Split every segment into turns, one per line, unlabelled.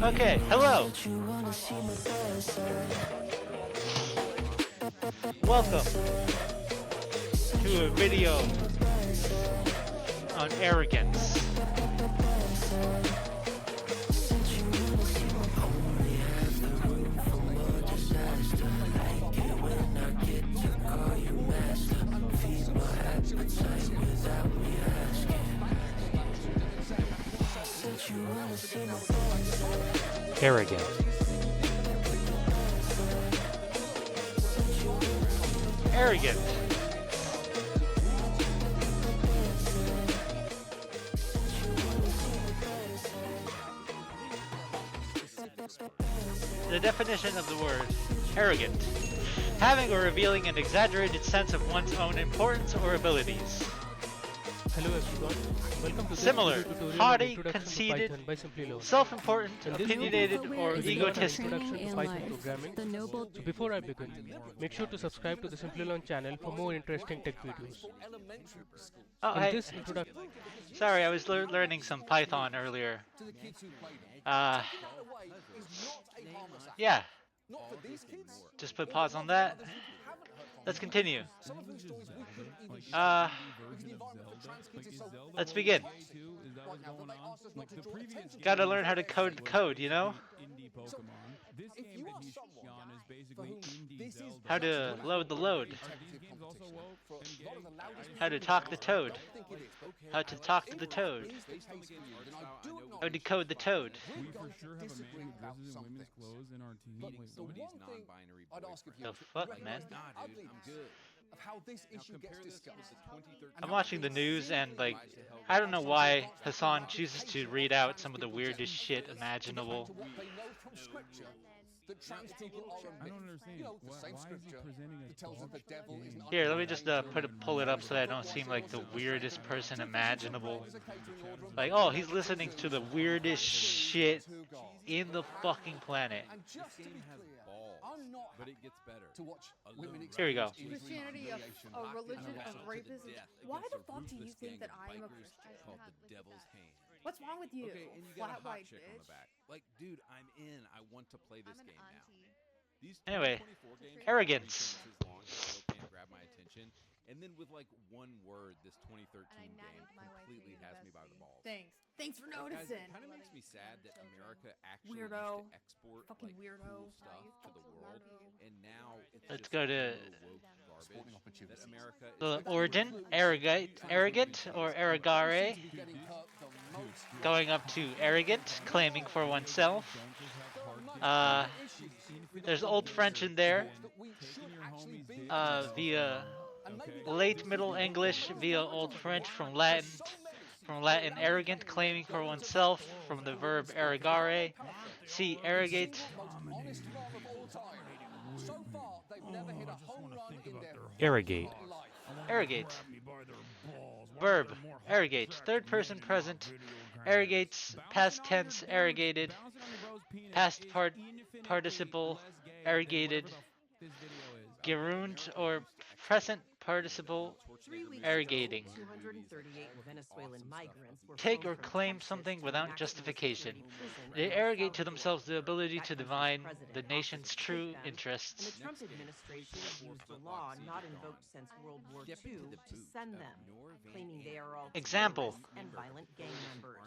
Okay, hello. Welcome to a video on arrogance. Arrogant. Arrogant. The definition of the word arrogant: having or revealing an exaggerated sense of one's own importance or abilities.
Hello everyone, welcome to this
Similar,
video tutorial on
haughty,
Introduction to
conceited,
Python by Simply
self-important,
In this
opinionated,
video,
or
we will
egotistic.
introduction to Python programming. So before I begin, make sure to subscribe to the Simply channel for more interesting tech videos.
Oh,
In
hey.
this introduction,
Sorry, I was learning some Python earlier. Yeah. Just put pause on that. Let's continue. Let's begin. Gotta learn how to code the code, you know? How to load the load. How to talk the toad. How to talk to the toad. How to decode the toad. The fuck, man? I'm watching the news and, like, I don't know why Hassan chooses to read out some of the weirdest shit imaginable.
That trans people are
I don't understand.
you know, the
Why
same
is he
scripture
presenting us
that tells us the devil is an
Here, let me just pull it up so that I don't seem like the weirdest person imaginable. Like, oh, he's listening to the weirdest shit in the fucking planet.
And just to be clear, I'm not
But it gets better.
to watch women
Here we go.
Christianity, a religion of rapists. Why the fuck do you think that I am a Christian?
Called the Devil's Hand.
What's wrong with you?
Okay, and you got
Flat
a hot
white
chick on the
bitch.
back. Like, dude, I'm in. I want to play this
I'm an
game now.
auntie.
These
Anyway,
24 games
arrogance.
are 3 sentences long, so still can't grab my attention. And then with like one word, this 2013
And I
game
nagged my wife
completely
to be the
has me by the
bestie.
balls.
Thanks. Thanks for
Guys,
noticing.
it kind of makes me sad that America actually
Weirdo.
used to export
Fucking
like
weirdo.
cool stuff to the world, and now it's
Let's
just
go to
woke garbage that America is
the
exporting.
origin. Arrogant or arrogare. Going up to arrogant, claiming for oneself. There's Old French in there. Via late Middle English, via Old French from Latin arrogant, claiming for oneself, from the verb arrogare. See arrogate.
Arrogate.
Arrogate. Verb arrogate. Third person present. Arrogates. Past tense arrogated. Past participle arrogated. Gerund or present participle
3 weeks
arrogating.
ago, 238 Venezuelan migrants were
Take
flown
or
from
claim
Texas
something
to
without
maximum
justification.
security prison
They
in El
arrogate to
Salvador.
themselves the ability to
That
divine
country's
the
president
nation's
offered to
true
take them, and
interests.
the Trump administration used a law not invoked since World War II to send them, claiming they are all
Example.
terrorists and violent gang members.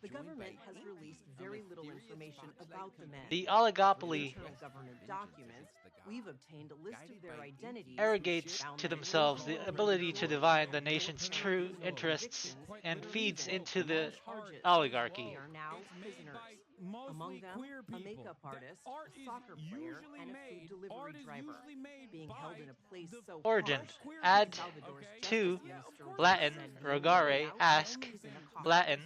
The government has released very little information about the men.
The
In
oligopoly
internal government documents, we've obtained a list of their identities,
arrogates
found
to
their
themselves the
names,
ability to divine the nation's
and
true
names of
interests
victims
and
were
feeds
even
into the
charges.
oligarchy.
They are now prisoners. Among them, a makeup artist, a soccer player, and a food delivery driver, being held in a place so
Origin.
harsh,
Add
Salvador's
to
justice minister
Latin
said he will
rogare
allow
ask.
families in a coffin.
Latin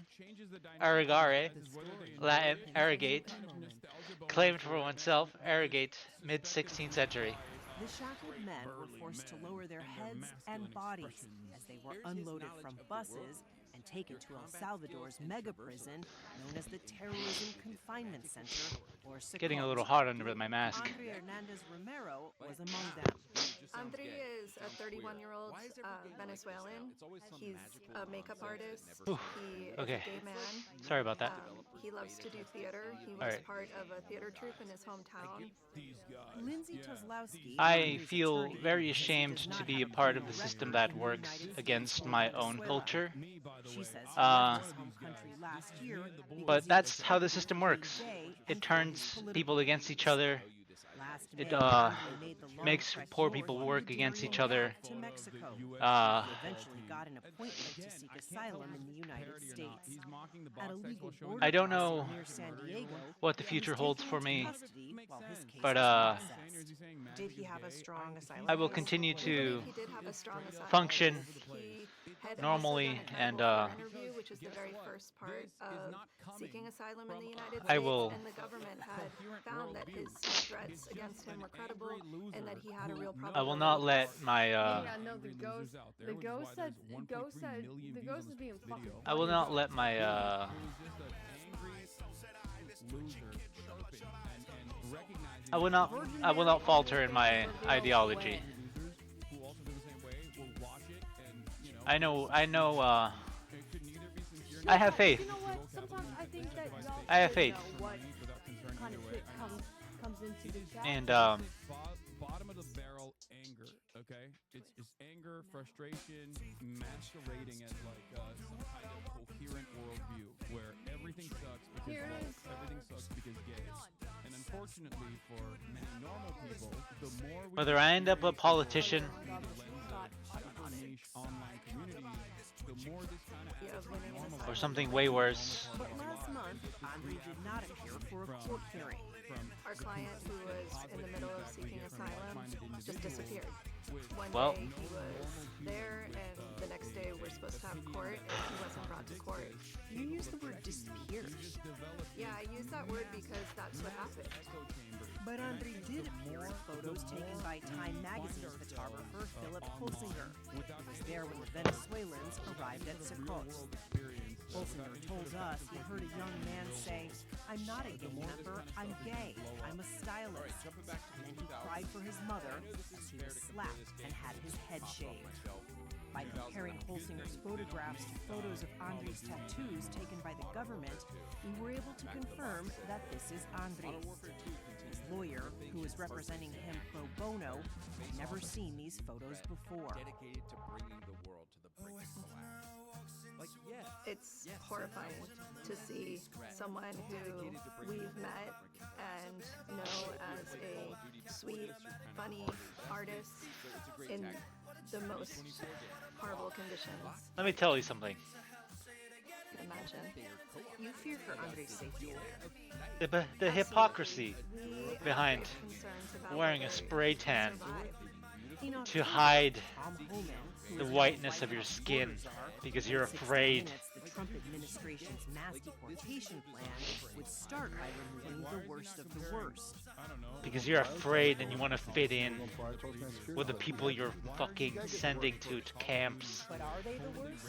arrogare.
The story
Latin
is
arrogate.
a moment.
Claimed for oneself arrogate. Mid 16th century.
The shackled men were forced to lower their heads and bodies as they were unloaded from buses and taken to El Salvador's mega prison known as the Terrorism Confinement Center, or SICOT.
Getting a little hot under my mask.
Andre Hernandez Romero was among them.
Andre is a 31-year-old Venezuelan. He's a makeup artist.
Oof,
He is
okay.
a gay man.
Sorry about that.
He loves to do theater. He was
Alright.
part of a theater troupe in his hometown.
Lindsay Toslowski,
I
Andre's
feel
attorney,
very
does
ashamed
not
to be a
have
part of the
criminal
system
record
that
in the
works
United
against
States
my
or
own
Venezuela.
culture.
She says he
Uh,
left his home country last year because
But
he
that's
was
how the
openly
system works.
gay
It
and
turns
political
people against each other.
Last
It
May, Andre made the long
makes
trek
poor
north
people
through
work
the
against
Darien
each other.
Gap to Mexico.
Uh,
He eventually got an appointment to seek asylum in the United States. At a legal border
I don't
crossing
know
near San Diego,
what the
he was
future holds
taken
for
into
me,
custody while his case
but
was processed.
Did he have a strong asylum
I will
case?
continue
We
to
believe he did have a strong asylum
function
case. He had
normally
also done
and,
a credible fear interview, which is the very first part of seeking asylum in the United States,
I will-
and the government had found that his threats against him were credible and that he had a real problem.
I will not let my
Yeah, no, the ghost said the ghost is being fucking.
I will not let my I will not falter in my ideology. I know I have faith.
You know what? Sometimes I think that y'all
I have
should
faith.
know what kind of shit comes into the chat.
And
Bottom of the barrel anger, okay? It's anger, frustration, masquerading as like some kind of coherent worldview where everything sucks because
Here it
woke,
is.
everything sucks because gay. And unfortunately for many normal people, the more we
whether I end up a politician
niche online communities, the more this kind of
of winning an
or
asylum.
something way worse,
But last month, Andre did not appear for a court hearing.
Our client, who was in the middle of seeking asylum, just disappeared. One
Well-
day he was there, and the next day we're supposed to have court, and he wasn't brought to court.
You used the word disappeared.
Yeah, I use that word because that's what happened.
But Andre did appear in photos taken by Time magazine photographer Philip Holsinger. He was there when the Venezuelans arrived at SICOT. Holsinger told us he heard a young man say, "I'm not a gang member, I'm gay, I'm a stylist." And then he cried for his mother as he was slapped and had his head shaved. By comparing Holsinger's photographs to photos of Andre's tattoos taken by the government, we were able to confirm that this is Andre. His lawyer, who was representing him pro bono, had never seen these photos before.
dedicated to bringing the world to the brink of collapse. Like, yes.
It's horrifying to see someone who we've met and know as a sweet, funny artist in the most horrible conditions.
let me tell you something.
Imagine.
You fear for Andre's safety there.
The hypocrisy
We
behind
have concerns about
wearing a
whether
spray tan
he survived.
Enoch
to hide
Tom Homan, who
the
is
whiteness
White
of your
House
skin
border czar,
because you're
said 60
afraid.
Minutes, the Trump administration's mass deportation plan would start by removing the worst of the worst.
Because you're afraid and you want to fit in with the people you're fucking sending to camps.
But are they the worst?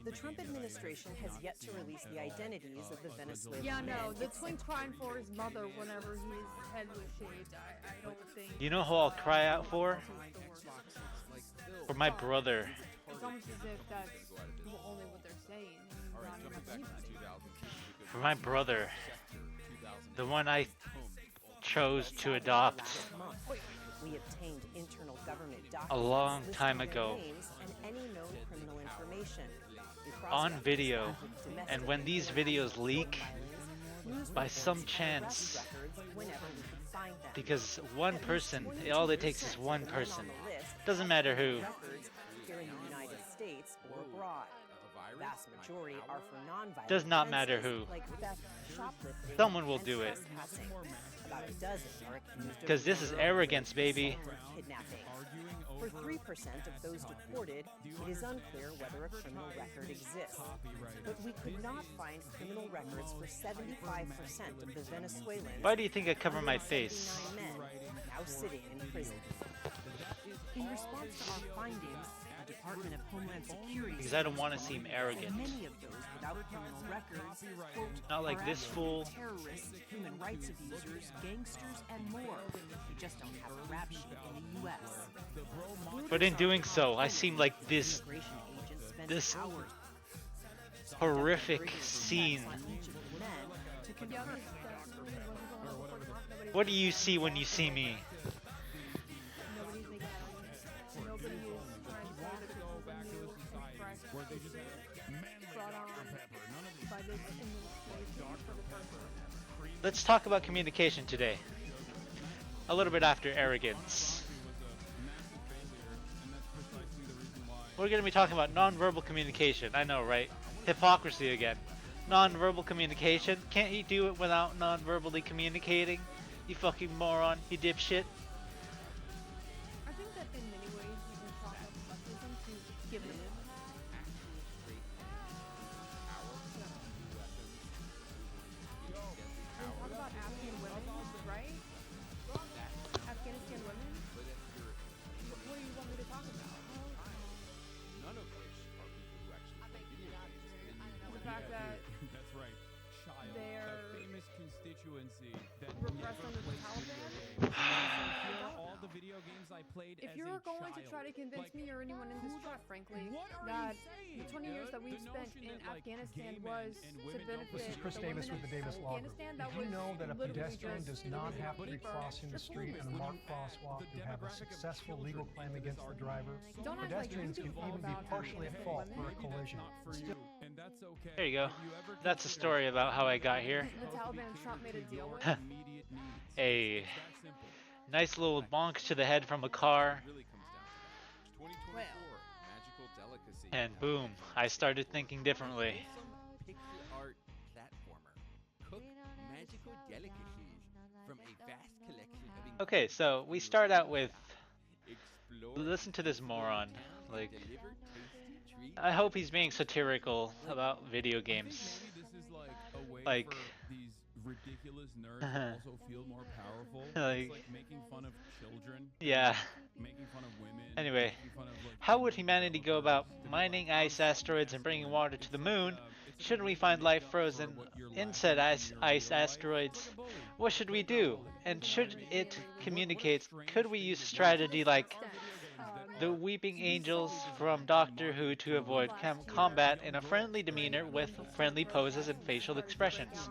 The Trump administration has yet to release the identities of the Venezuelan
Yeah, no,
men
the
it
twin
sent
crying for his mother whenever his head was shaved. I don't think
You know who I'll cry out for?
it's the worst.
For my brother.
It's almost as if that's only what they're saying. And not enough anybody.
For my brother. The one I chose to adopt
last month. We obtained internal government documents
a long
listing
time
their
ago
names and any known criminal information. We
on
crossed
video.
references with domestic
And when these
and
videos
international
leak,
filings, news
by
reports,
some
and
chance,
arrest records whenever we could find them.
because one
At least
person,
22%
all it takes is
of
one
the men
person.
on the list
Doesn't
had
matter who.
records here in the United States or abroad. The vast majority are for non-violent
Does not matter
offenses
who.
like theft, shoplifting,
Someone will
and
do it.
trespassing. About a dozen are accused of
Because this is
murder,
arrogance, baby.
assault, or kidnapping. For 3% of those deported, it is unclear whether a criminal record exists. But we could not find criminal records for 75% of the Venezuelans.
Why do you think I cover my face?
79 men now sitting in prison. In response to our findings, the Department of Homeland Security
because I don't want to
says,
seem arrogant.
many of those without criminal records, quote,
Not like
are
this
actually
fool.
terrorists, human rights abusers, gangsters, and more. They just don't have a rap sheet in the U.S.
But in doing so, I seem like this
Immigration agents spend
this
hours
horrific scene.
on each of the men to
Yeah,
confirm.
that's really wasn't going on before talk. Nobody's
What do you see when you see me?
nobody's making fun. Nobody is trying to say that this is a new fresh brought on by this administration for the person.
Let's talk about communication today. A little bit after Arrogance. We're going to be talking about nonverbal communication. I know, right? Hypocrisy again. Nonverbal communication. Can't you do it without non-verbally communicating? You fucking moron. You dipshit.
I think that in many ways you can chalk up sexism to give it a When we talk about Afghan women, right? Afghanistan women? What do you want me to talk about? The fact that
That's right. Child.
they're
A famous constituency that
repressed
never
under the
played
Taliban?
video games. Here are all the video games I played
If
as
you're
a
going to
child.
try to convince
Like,
me or anyone in this chat, frankly,
what are
that
you saying,
the 20 years
dude?
that we've
The
spent
notion
in
that, like,
Afghanistan
gay men
was
and
to
women don't
benefit
This is Chris
the
Davis
women
with the
in
Davis Law Group.
Afghanistan, that
Did you
was
know that a
literally
pedestrian
just
does not have to be
deeper
crossing the street in a marked crosswalk to have a successful legal claim against the driver?
Don't act like
Pedestrians
you
can
know
even be
about
partially at fault for a
women.
collision.
for you, and that's okay.
There you go.
If you ever
That's a
consider
story about how I got here.
The Taliban and Trump made a deal with.
immediate needs,
A
it's that simple.
nice little bonk to the head from a car,
Really comes down to that. 2024 magical delicacy.
and boom, I started thinking differently.
Some pixel art platformer. Cook magical delicacies from a vast collection of
Okay, so we start out with
explore
listen to this moron. Like,
deliver tasty treats.
I hope he's being satirical about video games.
Maybe this is like a way
Like-
for these ridiculous nerds to also feel more powerful.
Like-
It's like making fun of children,
Yeah.
making fun of women.
Anyway,
making fun of, like,
how would humanity go about mining ice asteroids and bringing water to the moon? Shouldn't we find life frozen in said ice asteroids? What should we do? And should it communicate? Could we use a strategy like the Weeping Angels from Doctor Who to avoid combat in a friendly demeanor with friendly poses and facial expressions?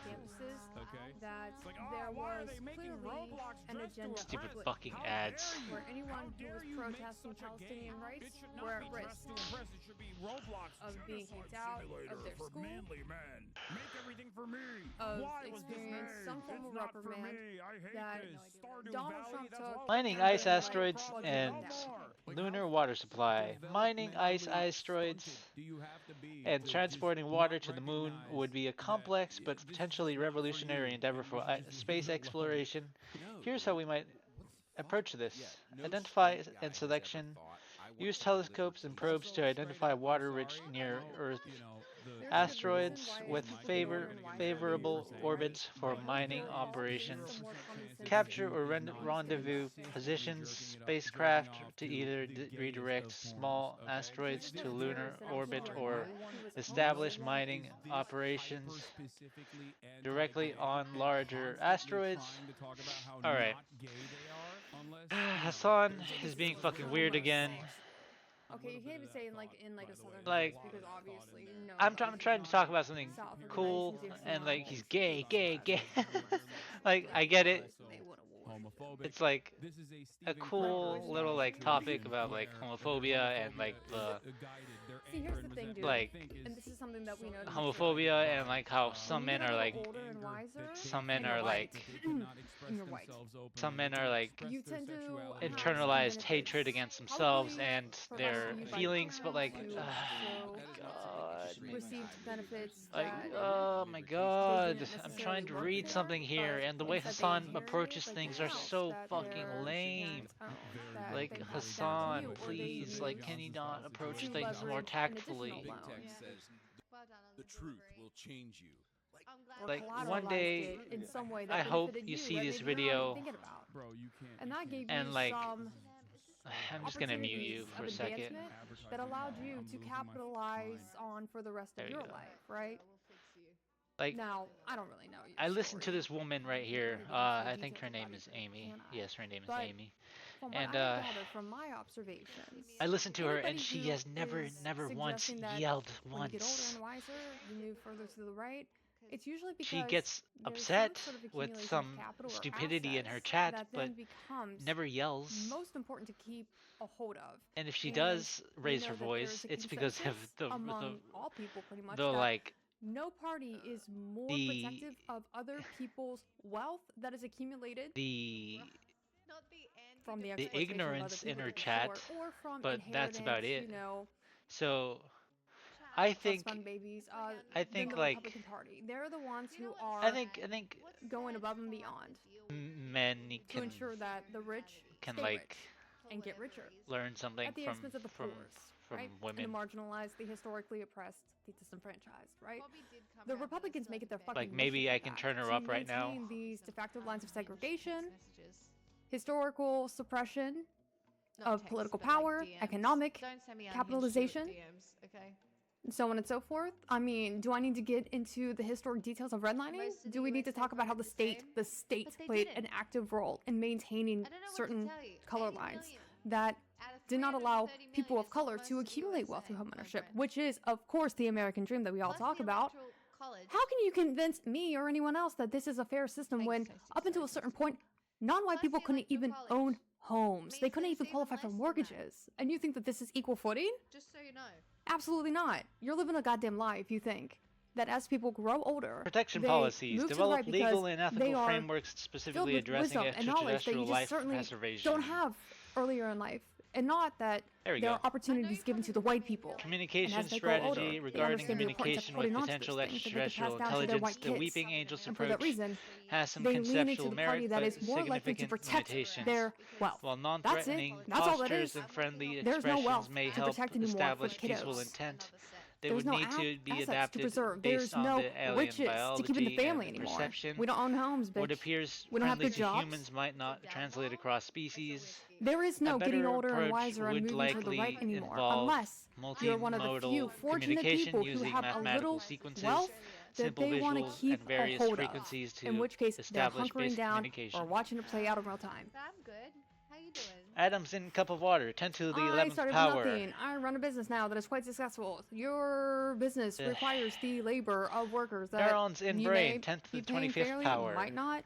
Campuses
Okay.
that there was clearly an agenda
Stupid
afoot
fucking ads.
where anyone who was protesting Palestinian rights were at risk of being kicked out of their school, of experiencing some form of reprimand that Donald Trump took.
Mining
and
ice
then, like,
asteroids
plugged
and
them down.
lunar water supply. Mining ice asteroids
Do you have to be
and
to
transporting
just
water
not
to the moon
recognize
would be a
that
complex but
this is
potentially
not for
revolutionary
you,
endeavor
and
for
this is
space
your
exploration.
No,
Here's how we might
what's
approach
thought?
this.
Yeah, no
Identify
straight guy
and
has
selection.
ever thought, I want
Use
to live
telescopes and
with
probes to identify water-rich near Earth
you know,
There's a
asteroids
reason why
with
people ignore and why
favorable
they
orbits for
Right.
mining
There is
operations.
some more common sense
Capture or
than
rendezvous positions spacecraft to either redirect small asteroids to lunar orbit or establish mining operations directly on larger asteroids. Alright. Hassan is being fucking weird again.
Okay, you can't even say in like a southern
Like,
sense because obviously you know.
I'm trying to talk about something
South of the
cool
1960s
and like
not
he's gay.
like
Like, I get it.
they won a war.
homophobic.
It's like
This is
a
Stephen
cool
Crowder
little like
situation
topic about like
where
homophobia and like
is,
the
guided. Their
See, here's
anchor
the
was
thing,
that
dude.
they
like
think
And this is something that we know.
homophobia and like how some
When
men
you get
are
a
like
little older and wiser,
some men
and you're
are
white,
like
and you're white.
some men are like
You tend to have some
internalized hatred
benefits.
against themselves
Probably
and
for
their
us to be
feelings, but like,
to show
God,
received benefits
like,
that
oh my God,
didn't
I'm trying to
necessarily
read
work
something
for,
here,
but
and the way
things that they
Hassan
inherited,
approaches
like
things
the
are
house
so
that
fucking
their
lame.
parents owned, that
Like,
they passed down to
Hassan,
you, or they
please,
used
like, can you not approach
to
things more
leverage an
tactfully?
additional
Big
loan.
Tech says the truth will change you.
Or
Like,
collateralized
one day,
it in some way that
I hope
benefited
you see
that
this
maybe you're not even
video,
thinking about.
Bro, you can't.
And that gave
and
you
like,
some
I'm just gonna mute you
opportunities
for
of
a second.
advancement that allowed you to capitalize on for the rest
There
of
you
your
go.
life, right?
Like,
Now, I don't really know your
I listened to
story.
this woman right
Can't
here.
really get into the
I think her
details
name
about
is
either,
Amy.
can I?
Yes, her name is
But
Amy.
from what
And
I've gathered from my observations,
I listened to her, and
anybody
she
who
has never
is
once
suggesting that
yelled
when you get older
once.
and wiser, you move further to the right, it's usually
She
because
gets
there's
upset
some sort of
with
accumulation
some
of capital or
stupidity in her
assets
chat,
that
but
then becomes
never yells.
most important to keep a hold of.
And if she
And
does
we
raise
know
her
that
voice,
there's a
it's because of
consensus
the
among all people pretty much
the
that
like
no party is more
the
protective of other people's wealth that is accumulated
the
from the
the
exploitation of other
ignorance in
people
her
to be
chat,
sure, or from
but that's about
inheritance,
it.
you know,
So I
trust
think
fund babies,
I
then
think
the
like
Republican Party. They're the ones who
I
are
think
going above and beyond
men
to ensure that the rich
can
stay
like
rich and get richer
learn something
at the
from
expense of the poor, right?
women.
And the marginalized, the historically oppressed, the disenfranchised, right? The Republicans make it their fucking
Like maybe
mission,
I
in
can
fact,
turn her
to
up right now.
maintain these de facto lines of segregation, historical suppression of political power, economic capitalization, and so on and so forth. I mean, do I need to get into the historic details of redlining? Do we need to talk about how the state played an active role in maintaining certain color lines that did not allow people of color to accumulate wealth through homeownership, which is, of course, the American dream that we all talk about. How can you convince me or anyone else that this is a fair system when, up until a certain point, non-white people couldn't even own homes? They couldn't even qualify for mortgages. And you think that this is equal footing?
Just so you know.
Absolutely not. You're living a goddamn lie if you think that as people grow older,
Protection
they
policies
move to the
develop
right
legal
because
and
they
ethical
are
frameworks
filled
specifically
with
addressing
wisdom and knowledge that you
extraterrestrial
just
life
certainly
preservation.
don't have earlier in life. And not that
There we
there
go.
are opportunities given to the white people. And
Communication
as they grow older,
strategy
they
regarding
understand the importance of
communication with
holding on to
potential
those things that they can
extraterrestrial
pass down to their
intelligence.
white
The
kids.
Weeping Angels
And for that
approach
reason,
has some
they lean into
conceptual
the
merit,
party that
but
is more likely to
significant
protect
limitations.
their wealth.
While
That's it.
non-threatening
That's all that
postures
is.
and friendly
There's no
expressions
wealth
may
to
help
protect anymore for
establish
the
peaceful
kiddos.
intent, they
There's
would
no
need to be
assets to
adapted
preserve.
based
There's
on
no
the alien
riches to keep in the
biology
family
and
anymore.
perception.
We don't own homes,
What
bitch.
appears
We don't have
friendly
good
to
jobs.
humans might not translate across species.
There is
A
no getting
better
older and
approach
wiser and
would
moving to the
likely
right anymore,
involve
unless you're one of the few
multimodal
fortunate
communication
people who
using
have a
mathematical
little
sequences,
wealth that
simple
they want to
visuals,
keep
and
a
various
hold of.
frequencies to
In which case, they're
establish
hunkering
basic
down
communication.
or watching it play out in real time.
I'm good. How you doing?
Adams in cup of water, 10 to the
I
11th
started
power.
with nothing. I run a business now that is quite successful. Your business
Ugh.
requires the labor of workers that
Neurons in
you
brain,
may
10 to
be
the
paying
25th
fairly,
power.
might not.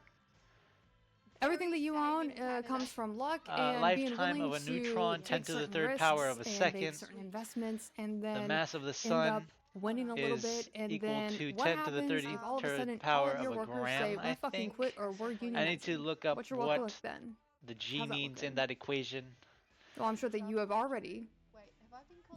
Everything that you own comes from luck and being
Lifetime
willing
of a neutron,
to
10
take
to the
certain
3rd
risks
power of a
and
second.
make certain investments and
The
then
mass of the
end
sun
up winning a little
is
bit, and
equal
then
to
what
10 to the
happens if all of a
33rd
sudden all
power
of your
of a
workers
gram,
say,
I
we fucking
think.
quit or we're unionizing?
I need to look up
What's your work
what
look then?
the G
How's that
means in
looking?
that equation.
Well, I'm sure that you have already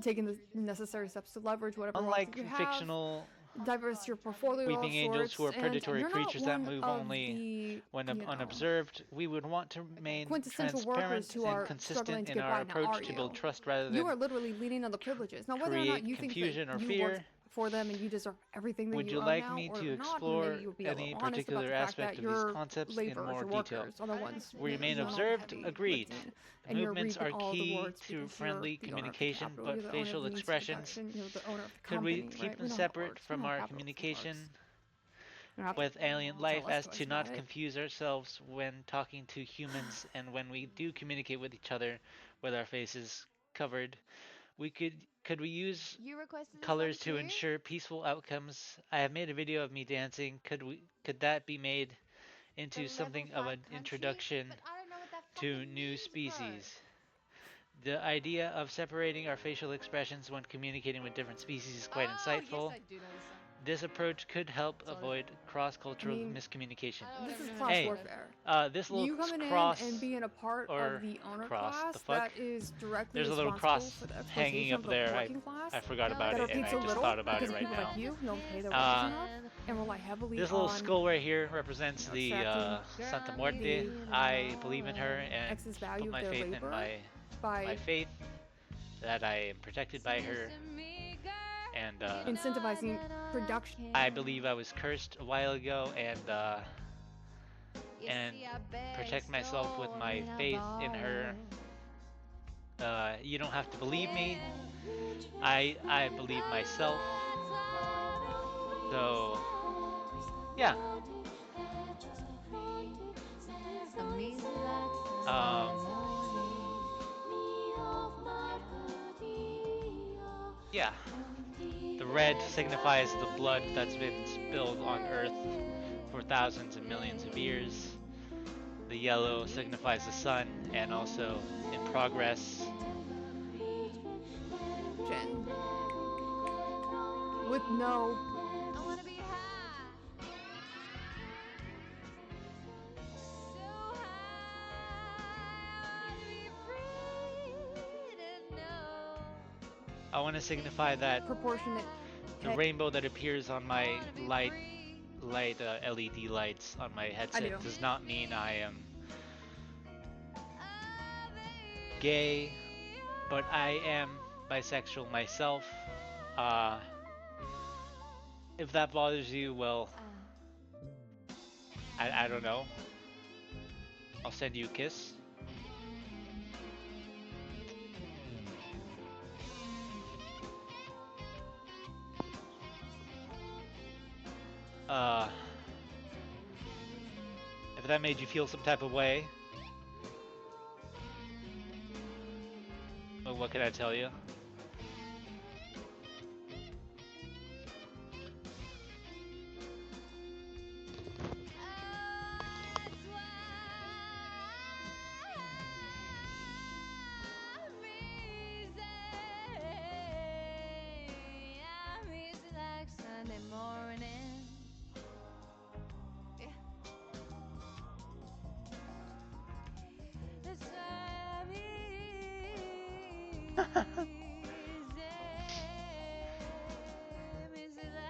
taken the necessary steps to leverage whatever wealth
Unlike
that you have,
fictional
diverse your portfolio of
weeping angels who are
sorts, and
predatory
you're not
creatures that
one
move
of
only when
the, you know,
unobserved, we would want to remain
quintessential
transparent
workers who
and
are struggling
consistent
to
in
get
our
by. Now, are
approach to build
you?
trust rather than
You are literally leaning on the privileges. Now, whether or not
create
you think
confusion
that
or
you
fear.
worked for them and you deserve everything that
Would
you
you
own
like
now
me
or
to
not,
explore
maybe you'll be a
any
little honest about
particular
the fact
aspect
that
of these
your
concepts in
laborers,
more
your
detail?
workers are the ones
We remain
doing all the
observed,
heavy
agreed.
lifting,
The
and you're
movements
reaping
are
all the
key
rewards
to
because you're
friendly
the owner of the
communication,
capital,
but
you're the owner of
facial
the means of
expressions,
production, you're the owner of the
could
company,
we keep
right?
them
We know how it
separate
works. We
from
know how
our
capitalism
communication
works. You don't have
with
to
alien
tell
life
us
as
twice
to
about
not
it.
confuse ourselves when talking to humans and when we do communicate with each other with our faces covered? We could we use
You requested this
colors
one
to
too?
ensure peaceful outcomes? I have made a video of me dancing. Could that be made into
The
something
level
of
5
an
country?
introduction
But I don't know what that
to
fucking
new
means,
species? The idea of separating our facial expressions when communicating with different species is quite insightful.
Yes, I do know this song.
This approach could help avoid cross-cultural
I mean,
miscommunication.
This is
Whatever.
class
Hey,
warfare.
this little
You coming
cross
in and being a part
or
of the owner
cross,
class
the fuck?
that is directly
There's a little
responsible
cross
for the
hanging
exploitation
up
of the
there.
working class
I forgot about
that are
it, and
paid
I
so
just
little
thought about
because
it
of
right
people
now.
like you who don't pay their wages enough and rely heavily
This little
on
skull right here represents the
extracting
Santa Muerte. I believe in her and
excess value
put
of
my
their
faith in
labor
my
by
faith that I am protected by her. And
incentivizing production.
I believe I was cursed a while ago, and protect myself with my faith in her. You don't have to believe me. I believe myself. So yeah. Um, yeah. The red signifies the blood that's been spilled on Earth for thousands and millions of years. The yellow signifies the sun and also in progress.
Jen. With no.
I wanna be high. So high, I wanna be free to know.
I want to signify that
Proportionate.
the rainbow that appears on my light LED lights on my headset does not mean I am gay, but I am bisexual myself. If that bothers you, well, I don't know. I'll send you a kiss. If that made you feel some type of way, well, what can I tell you?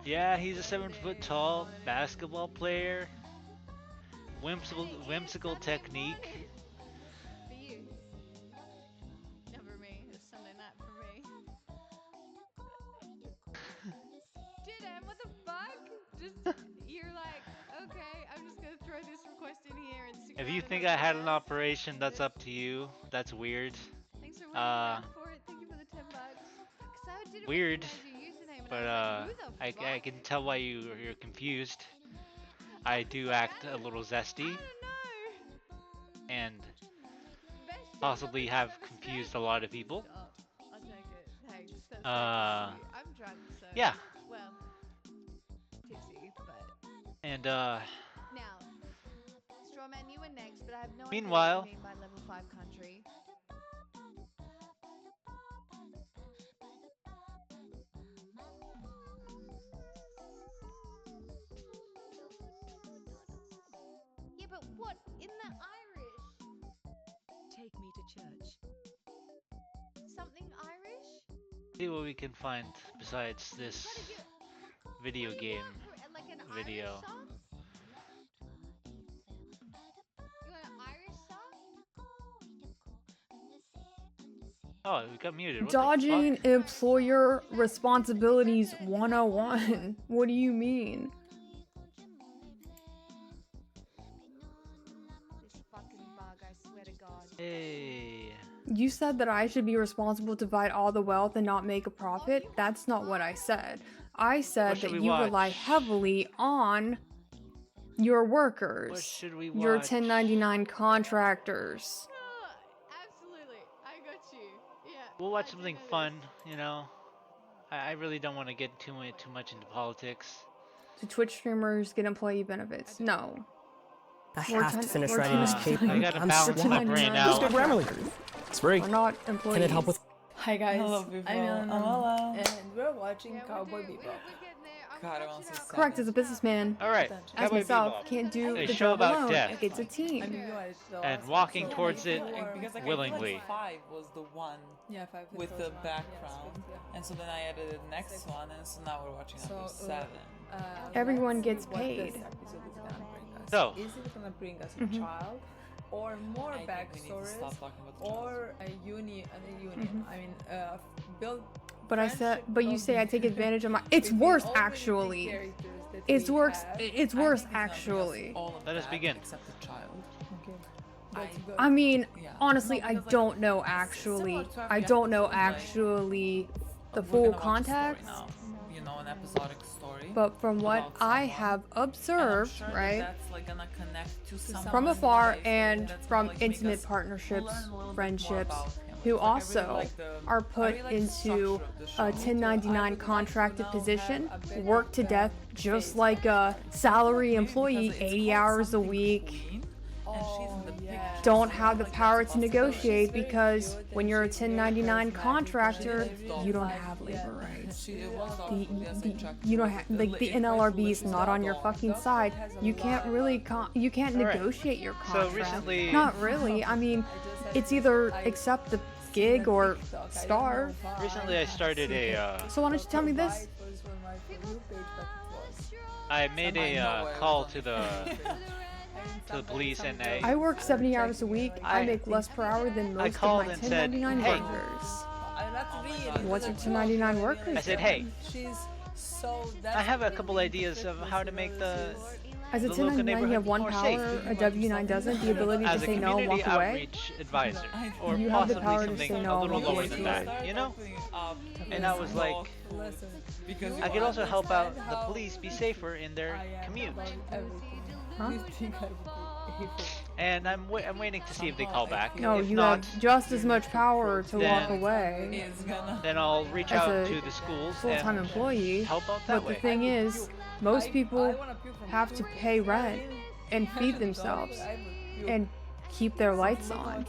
Yeah, he's a 7 foot tall basketball player. Whimsical technique.
For you. Not for me. It's Sunday night for me. Jidam, what the fuck? Just, you're like, okay, I'm just gonna throw this request in here and stick
If
around
you
in
think
my
I had an
DMs.
operation, that's up to you. That's weird.
Thanks for waiting around for it. Thank you for the $10. Cause I didn't
Weird,
recognize your username and
but
I was like, who the fuck?
I can tell why you're confused. I do act a little zesty
I don't know.
and
Best
possibly
thing
have
I've ever
confused
said.
a lot of people.
Stop. I'll take it. Thanks. That's very nice of you. I'm drunk, so
Yeah.
well, tipsy, but
And
now, Strawman, you were next, but I have no
meanwhile,
idea what you mean by level 5 country. Yeah, but what in the Irish?
Take me to church.
Something Irish?
see what we can find besides this video
What do you
game
want for, like an
video.
Irish song? You want an Irish song?
Oh, we got muted. What
Dodging
the fuck?
employer responsibilities 101. What do you mean?
This fucking bug, I swear to God.
Hey.
You said that I should be responsible to divide all the wealth and not make a profit? That's not what I said. I said that you rely heavily on your workers,
What should we
your
watch?
1099 contractors.
Absolutely, I got you. Yeah.
We'll watch something fun, you know. I really don't want to get too much into politics.
Do Twitch streamers get employee benefits? No.
I have to finish writing this paper.
I gotta
I'm
balance my brain out.
Let's go Grammarly. It's free.
We're not employees.
Can it help with?
Hi guys,
Hello, people.
I'm Eleanor,
Hello.
and we're watching Cowboy Bebop.
God, I want to see
Correct, as a businessman.
Alright,
As
Cowboy
myself,
Bebop.
can't do
A
the
show
job
about
alone.
death.
It's a team.
I mean, you watched the
And
last
walking
episode
towards it
Because like,
willingly.
I feel like 5 was the one
Yeah, 5
with
was
the
one.
background,
Yes,
and so then I added the next one, and so now we're watching
So,
number 7.
Everyone
let's
gets
see what
paid.
this episode is gonna bring us.
So.
Is it gonna bring us a
Mhm.
child, or more
I think we need to
backstories,
stop talking about the
or a union? I mean, build.
But I said, but you say I take advantage of my. It's
between
worse
all the
actually.
characters that
It's
we
worse.
have.
It's
I
worse
think it's gonna bring us
actually.
all of
Let us
that
begin.
Except the child.
Okay.
I mean,
Yeah.
honestly,
No,
I
because, like,
don't know
it's
actually.
similar to
I
every
don't know
episode, like,
actually the
we're
full
gonna watch a story
context.
now. You know, an episodic story.
But from what
about
I
someone,
have
and I'm
observed,
sure that
right,
that's like gonna connect to someone
from afar
life,
and
that's
from
gonna, like, make
intimate
us
partnerships,
learn a little bit more
friendships,
about him.
who
Like, I really
also
like
are
I
put
really like the
into
structure of the
a
show.
1099 contracted position, work to death just like a salary employee, 80 hours a week,
And she's in the picture.
don't have the power to negotiate because when you're a 1099 contractor, you don't have labor rights. You don't have, like, the NLRB is not on your fucking side. You can't really you can't
All right.
negotiate your
So
contract.
recently-
Not really. I mean, it's either accept the gig or starve.
Recently, I started a.
So why don't you tell me this?
I made a call to the police, and
I work 70 hours a week. I
I-
make less per hour than
I
most of
called
my
and said,
1099
"Hey."
workers. What's your 1099 workers?
I said, "Hey,
She's so
I have a couple ideas of how to make the
As a
the local
1099, you have
neighborhood
one
more
power,
safe."
a W9 doesn't. The ability to
As a
say no and
community
walk away.
outreach advisor, or
You have the
possibly
power to
something
say
a
no
little
and walk
lower
away.
than that, you know? And I was like,
because
I could also help out the police be safer in their commute.
Huh?
And I'm waiting to see if they call back.
No,
If
you
not,
have just as much power to walk
then-
away
then I'll reach
as
out
a
to the schools
full-time
and
employee.
help out that
But
way.
the thing is, most people have to pay rent and feed themselves and keep their lights on.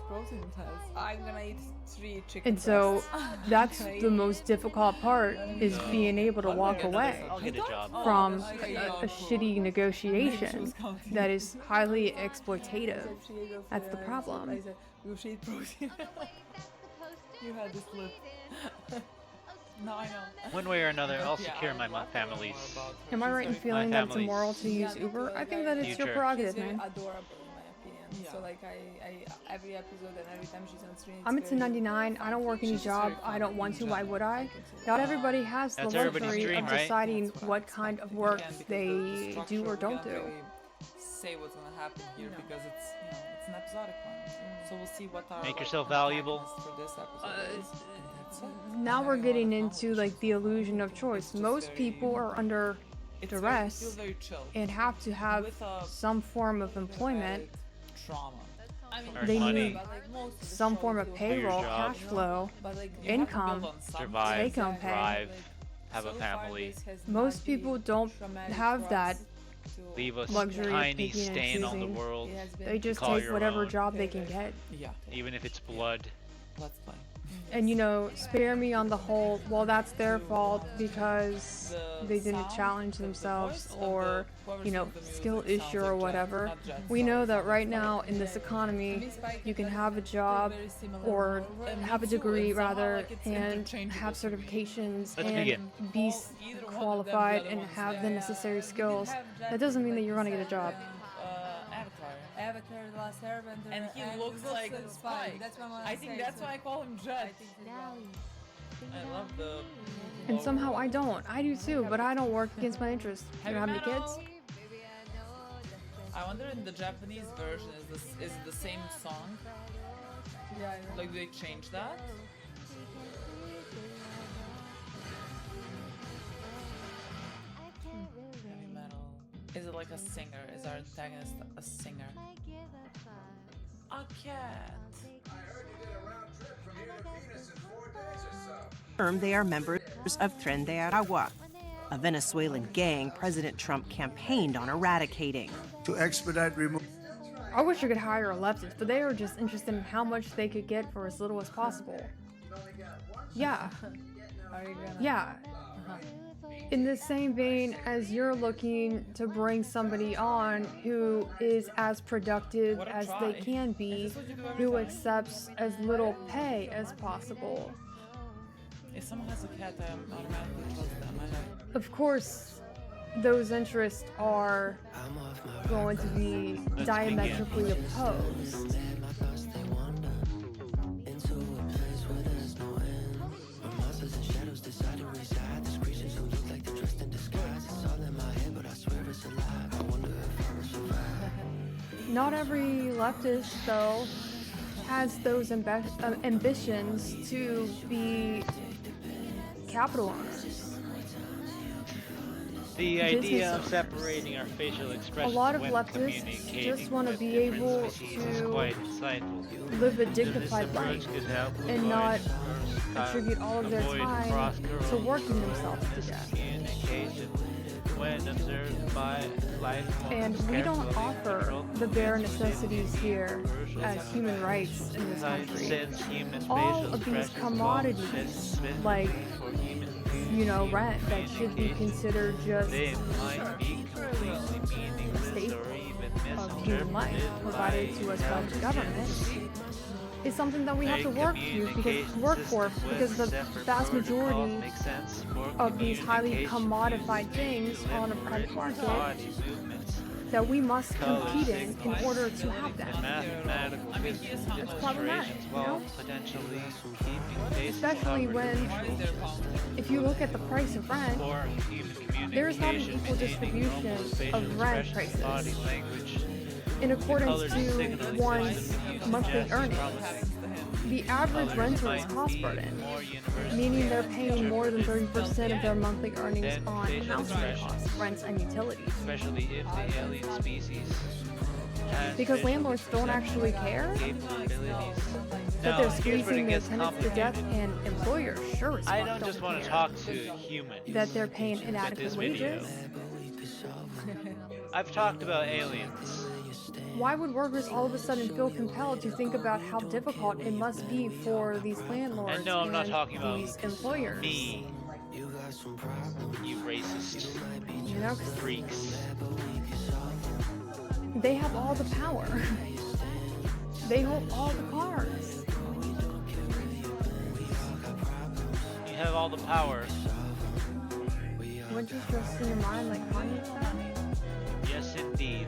I'm gonna eat 3 chicken
And so
breasts.
that's the most difficult part, is being able to walk away
I'll get a job.
from a shitty negotiation that is highly exploitative. That's the problem.
You should eat protein. You had this lip. No, I know.
One way or another, I'll secure my family's.
Am I right in feeling that it's
family's
immoral to use Uber? I think that it's your
future.
prerogative,
Very
man.
adorable in my opinion. So like I every episode and every time she's on screen.
I'm a 1099. I don't work any job. I don't want to. Why would I? Not everybody has the
That's everybody's
luxury
dream,
of
right?
deciding what kind of work they do or don't do.
Say what's gonna happen here because it's it's an episodic one. So we'll see what our
Make yourself valuable.
for this episode is. And that's it.
Now we're getting into like the illusion of choice. Most people are under
Feels
duress
very chill.
and have to have
With
some form of employment.
Trauma. I mean,
Earn
They
money.
need some form of payroll,
job.
cash flow,
but like
income.
Survive,
Take-home pay.
thrive, have a family,
Most people don't have that.
leave a
Luxury of
tiny
picking and
stain on the
choosing.
world.
They just
call
take
your
whatever
own.
job they can get.
Yeah.
Even if it's blood.
Let's play.
And you know, spare me on the whole, well, that's their fault because they didn't challenge themselves or, you know, skill issue or whatever. We know that right now in this economy, you can have a job or have a degree rather and have certifications
Let's
and
begin.
be qualified and have the necessary skills. That doesn't mean that you're going to get a job.
Avatar,
The Last Airbender,
and he looks like Spike.
That's what
I think that's why I call him Jet. I love the.
And somehow I don't. I do too, but I don't work against my interests. You don't have any kids?
I wonder in the Japanese version is it the same song?
Yeah.
Like do they change that? Heavy metal. Is it like a singer? Is our antagonist a singer? A cat.
They are members of Tren de Aragua, a Venezuelan gang President Trump campaigned on eradicating.
To expedite removal.
I wish I could hire a leftist, but they were just interested in how much they could get for as little as possible. Yeah. Yeah. In the same vein as you're looking to bring somebody on who is as productive as they can be, who accepts as little pay as possible.
If someone has a cat, I automatically trust them.
Of course, those interests are going to be diametrically opposed. Not every leftist, though, has those ambitions to be capital owners.
The idea of separating our facial
A
expressions
lot of
when
leftists
communicating
just want to
with
be
different
able
species is
to
quite insightful.
live a
This
dignified
approach
life
could help
and not
avoid
attribute all of their
avoid
time
cross-cultural
to working themselves to death.
miscommunication when observed by life
And we don't offer the bare necessities here as human rights in this country.
Since human
All
facial
of these
expressions
commodities, like,
for human
you know, rent, that should be considered just
they might be completely meaningless or even
of human life
misinterpreted
provided to us by the government is something that we have to work for because the vast majority of these highly commodified things on a private market that we must compete in order to have them. It's problematic, you know? Especially when, if you look at the price of rent, there is not an equal distribution of rent prices in accordance to one's monthly earnings. The average renter is cost burdened, meaning they're paying more than 30% of their monthly earnings on housing costs, rents, and utilities.
Especially if the alien species
Because landlords don't actually care that they're squeezing their tenants to death, and employers sure as
I
fuck
don't just want to
care
talk to humans
that they're paying
with
inadequate
this video.
wages.
I've talked about aliens.
Why would workers all of a sudden feel compelled to think about how difficult it must be for these landlords
And no, I'm not
and
talking about
these employers?
me. You racist
You know,
freaks.
they have all the power. They hold all the cards.
You have all the power.
What just goes through your mind like money?
Yes, indeed.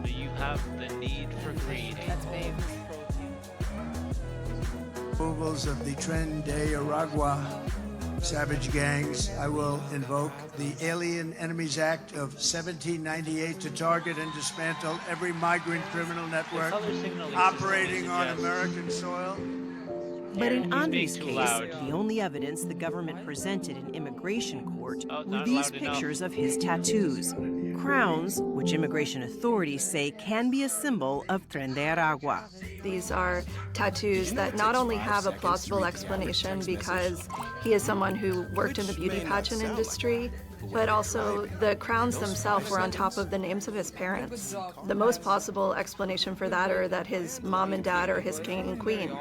But you have the need for greed.
That's big.
Removals of the Tren de Aragua savage gangs, I will invoke the Alien Enemies Act of 1798 to target and dismantle every migrant criminal network operating on American soil.
But in Andre's case, the only evidence the government presented in immigration court were these pictures of his tattoos. Crowns, which immigration authorities say can be a symbol of Tren de Aragua.
These are tattoos that not only have a plausible explanation because he is someone who worked in the beauty pageant industry, but also the crowns themselves were on top of the names of his parents. The most plausible explanation for that are that his mom and dad are his king and queen.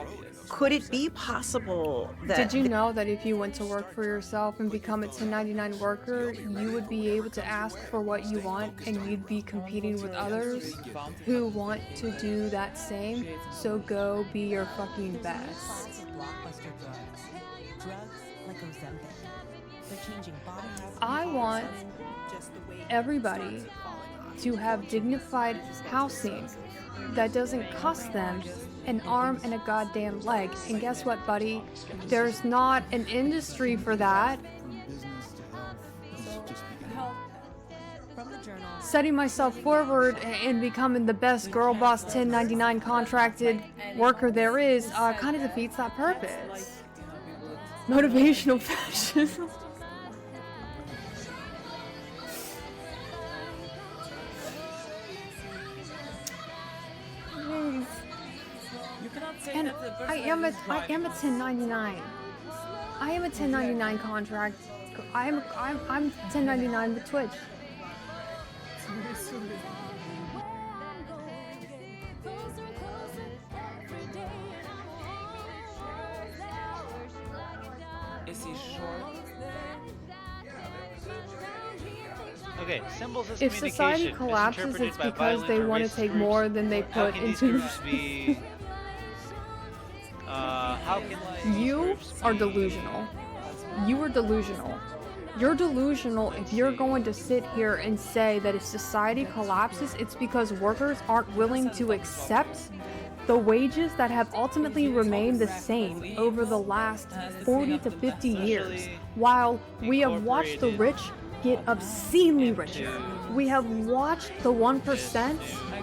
Could it be possible that...
Did you know that if you went to work for yourself and become a 1099 worker, you would be able to ask for what you want and you'd be competing with others who want to do that same? So go be your fucking best. I want everybody to have dignified housing that doesn't cost them an arm and a goddamn leg. And guess what, buddy? There's not an industry for that. Setting myself forward and becoming the best girl boss 1099 contracted worker there is kind of defeats that purpose. Motivational fascism. And I am a 1099. I am a 1099 contract. I'm 1099 with Twitch.
Is he short?
Okay, symbols as
If society
communication
collapses,
misinterpreted
it's
by
because
violent
they
or
want to
racist
take
groups.
more than they
How
put
can these
into.
groups be? How can
You are delusional. You are delusional. You're delusional if you're going to sit here and say that if society collapses, it's because workers aren't willing to accept the wages that have ultimately remained the same over the last 40 to 50 years, while we have watched the rich get obscenely richer. We have watched the 1%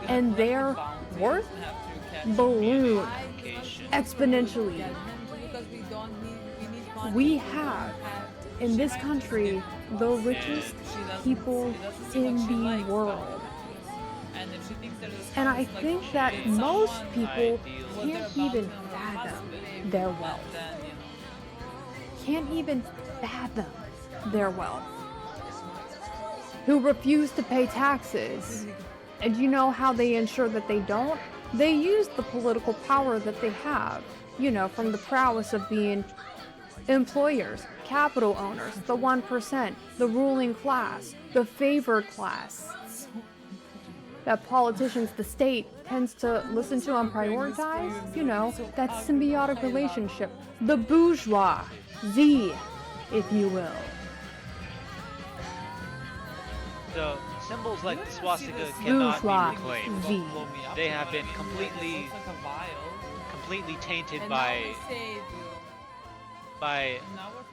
and their worth balloon exponentially. We have, in this country, the richest people in the world. And I think that most people can't even fathom their wealth. Can't even fathom their wealth. Who refuse to pay taxes. And you know how they ensure that they don't? They use the political power that they have, you know, from the prowess of being employers, capital owners, the 1%, the ruling class, the favored class. That politicians, the state, tends to listen to and prioritize, you know, that symbiotic relationship, the bourgeoisie, if you will.
So, symbols like the swastika cannot be reclaimed. They have been completely tainted by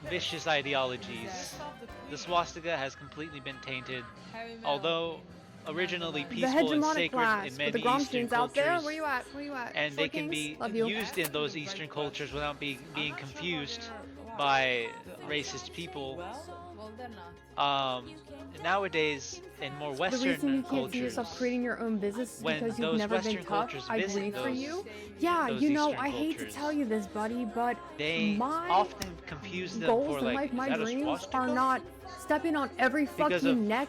vicious ideologies. The swastika has completely been tainted, although originally peaceful and sacred in many Eastern cultures,
Where you at?
and they can be used in those Eastern cultures without being confused by racist people. Nowadays, in more Western
the reason you can't see
cultures,
yourself creating your own business is
when
because you've
those
never
Western
been tough.
cultures
I
visit
grieve for
those-
you. Yeah,
those
you know,
Eastern
I hate to
cultures,
tell you this, buddy, but
they
my
often confuse them
goals
for
in
like,
life,
is
my
that a
dreams
swastika?
are not stepping on every
Because
fucking
of-
neck